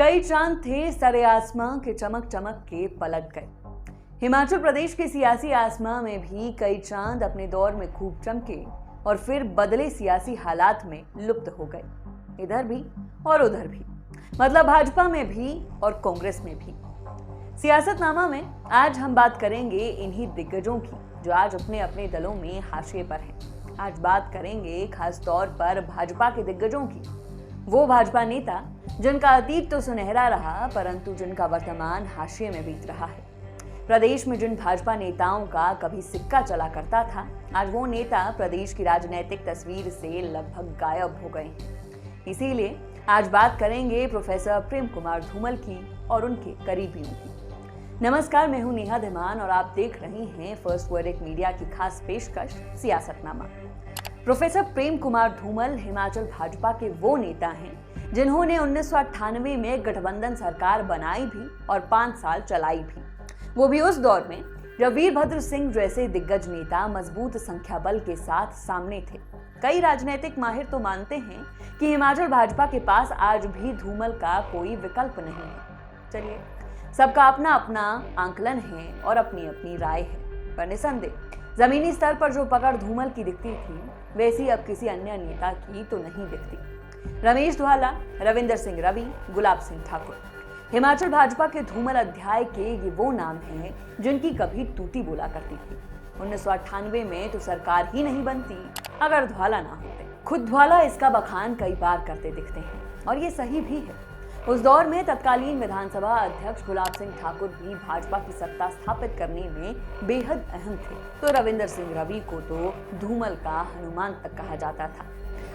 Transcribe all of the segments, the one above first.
कई चांद थे सरे आसमां के चमक चमक के पलट गए। हिमाचल प्रदेश के सियासी आसमां में भी कई चांद अपने दौर में खूब चमके और फिर बदले सियासी हालात में लुप्त हो गए। इधर भी और उधर भी, मतलब भाजपा में भी और कांग्रेस में भी। सियासतनामा में आज हम बात करेंगे इन्हीं दिग्गजों की जो आज अपने अपने दलों में हाशिए पर हैं। आज बात करेंगे खास तौर पर भाजपा के दिग्गजों की, वो भाजपा नेता जिनका अतीत तो सुनहरा रहा परंतु जिनका वर्तमान हाशिए में बीत रहा है। प्रदेश में जिन भाजपा नेताओं का कभी सिक्का चला करता था, आज वो नेता प्रदेश की राजनीतिक तस्वीर से लगभग गायब हो गए हैं। इसीलिए आज बात करेंगे प्रोफेसर प्रेम कुमार धूमल की और उनके करीबियों की। नमस्कार, मैं हूं नेहा धीमान और आप देख रहे हैं फर्स्ट वर्डिक मीडिया की खास पेशकश सियासतनामा। प्रोफेसर प्रेम कुमार धूमल हिमाचल भाजपा के वो नेता हैं जिन्होंने 1998 में गठबंधन सरकार बनाई भी और 5 साल चलाई भी। वो भी उस दौर में जब वीरभद्र सिंह जैसे दिग्गज नेता मजबूत संख्या बल के साथ सामने थे। कई राजनीतिक माहिर तो मानते हैं कि हिमाचल भाजपा के पास आज भी धूमल का कोई विकल्प नहीं है। चलिए, सबका अपना अपना आंकलन है और अपनी अपनी राय है, पर निसंदेह जमीनी स्तर पर जो पकड़ धूमल की दिखती थी वैसी अब किसी अन्य नेता की तो नहीं दिखती। रमेश धवाला, रविंदर सिंह रवि, गुलाब सिंह ठाकुर, हिमाचल भाजपा के धूमल अध्याय के ये वो नाम हैं जिनकी कभी टूटी बोला करती थी। 1998 में तो सरकार ही नहीं बनती अगर धवाला ना होते। खुद धवाला इसका बखान कई बार करते दिखते हैं और ये सही भी है। उस दौर में तत्कालीन विधानसभा अध्यक्ष गुलाब सिंह ठाकुर भी भाजपा की सत्ता स्थापित करने में बेहद अहम थे, तो रविंदर सिंह रवि को तो धूमल का हनुमान तक कहा जाता था।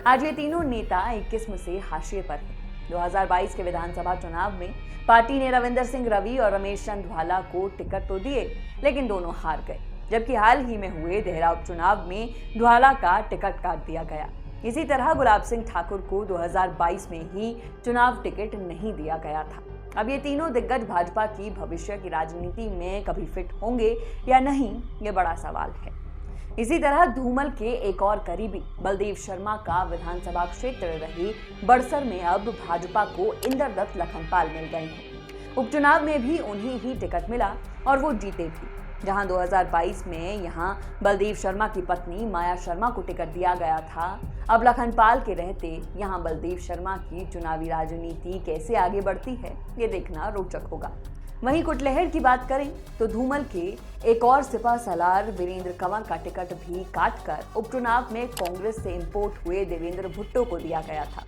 आज ये तीनों नेता एक किस्म से हाशिए पर हैं। 2022 के विधानसभा चुनाव में पार्टी ने रविंदर सिंह रवि और रमेश चंद धवाला को टिकट तो दिए, लेकिन दोनों हार गए। जबकि हाल ही में हुए देहरा उपचुनाव में धवाला का टिकट काट दिया गया। इसी तरह गुलाब सिंह ठाकुर को 2022 में ही चुनाव टिकट नहीं दिया गया था। अब ये तीनों दिग्गज भाजपा की भविष्य की राजनीति में कभी फिट होंगे या नहीं, ये बड़ा सवाल है। इसी तरह धूमल के एक और करीबी बलदेव शर्मा का विधानसभा क्षेत्र रहे बड़सर में अब भाजपा को इंद्रदत्त लखनपाल मिल गए हैं। उपचुनाव में भी उन्हें ही टिकट मिला और वो जीते भी। जहां 2022 में यहां बलदेव शर्मा की पत्नी माया शर्मा को टिकट दिया गया था, अब लखनपाल के रहते यहां बलदेव शर्मा की चुनावी राजनीति कैसे आगे बढ़ती है, ये देखना रोचक होगा। वहीं कुटलहर की बात करें तो धूमल के एक और सिपा सलार वीरेंद्र कंवर का टिकट भी काटकर उपचुनाव में कांग्रेस से इंपोर्ट हुए देवेंद्र भुट्टो को दिया गया था।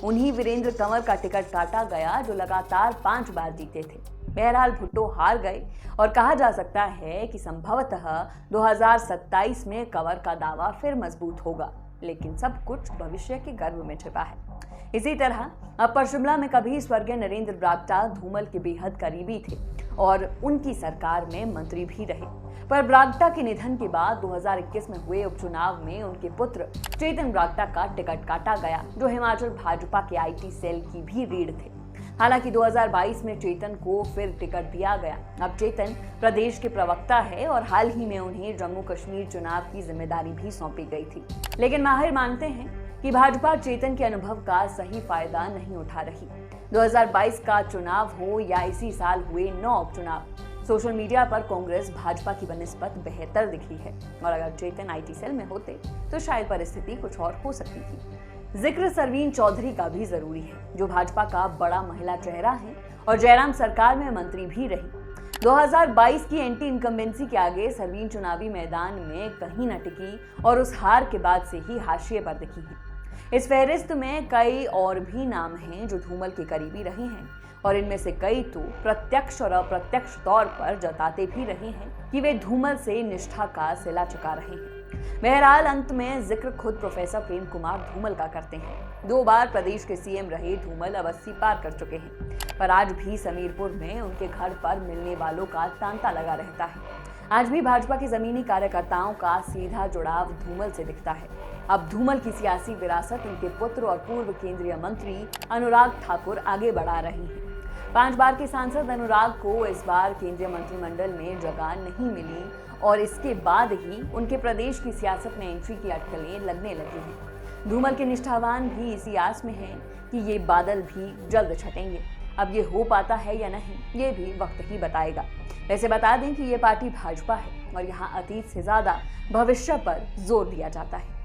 उन्हीं वीरेंद्र कंवर का टिकट काटा गया जो लगातार 5 बार जीते थे। बहरहाल भुट्टो हार गए और कहा जा सकता है कि संभवतः 2027 में कंवर का दावा फिर मजबूत होगा, लेकिन सब कुछ भविष्य के गर्भ में छिपा है। इसी तरह अपर शिमला में कभी स्वर्गीय नरेंद्र बरागटा धूमल के बेहद करीबी थे और उनकी सरकार में मंत्री भी रहे, पर बरागटा के निधन के बाद 2021 में हुए उपचुनाव में उनके पुत्र चेतन बरागटा का टिकट काटा गया, जो हिमाचल भाजपा के आईटी सेल की भी रीढ़ थे। हालांकि 2022 में चेतन को फिर टिकट दिया गया। अब चेतन प्रदेश के प्रवक्ता है और हाल ही में उन्हें जम्मू कश्मीर चुनाव की जिम्मेदारी भी सौंपी गई थी। लेकिन माहिर मानते हैं कि भाजपा चेतन के अनुभव का सही फायदा नहीं उठा रही। 2022 का चुनाव हो या इसी साल हुए 9 उपचुनाव, सोशल मीडिया पर कांग्रेस भाजपा की बनिस्बत बेहतर दिखी है और अगर चेतन आईटी सेल में होते तो शायद परिस्थिति कुछ और हो सकती थी। जिक्र सरवीन चौधरी का भी जरूरी है, जो भाजपा का बड़ा महिला चेहरा है और जयराम सरकार में मंत्री भी रही। 2022 की एंटी इनकम्बेंसी के आगे सरवीन चुनावी मैदान में कहीं न टिकी और उस हार के बाद से ही हाशिए पर दिखी है। इस फहरिस्त में कई और भी नाम हैं जो धूमल के करीबी रहे हैं और इनमें से कई तो प्रत्यक्ष और अप्रत्यक्ष तौर पर जताते भी रहे हैं कि वे धूमल से निष्ठा का सिला चुका रहे हैं। बहरहाल अंत में जिक्र खुद प्रोफेसर प्रेम कुमार धूमल का करते हैं। 2 बार प्रदेश के सीएम रहे धूमल अब 80 पार कर चुके हैं, पर आज भी समीरपुर में उनके घर पर मिलने वालों का तांता लगा रहता है। आज भी भाजपा के जमीनी कार्यकर्ताओं का सीधा जुड़ाव धूमल से दिखता है। अब धूमल की सियासी विरासत उनके पुत्र और पूर्व केंद्रीय मंत्री अनुराग ठाकुर आगे बढ़ा रहे हैं। 5 बार के सांसद अनुराग को इस बार केंद्रीय मंत्रिमंडल में जगह नहीं मिली और इसके बाद ही उनके प्रदेश की सियासत में एंट्री की अटकलें लगने लगी हैं। धूमल के निष्ठावान भी इसी आस में हैं कि ये बादल भी जल्द छटेंगे। अब ये हो पाता है या नहीं, ये भी वक्त ही बताएगा। वैसे बता दें कि ये पार्टी भाजपा है और यहाँ अतीत से ज्यादा भविष्य पर जोर दिया जाता है।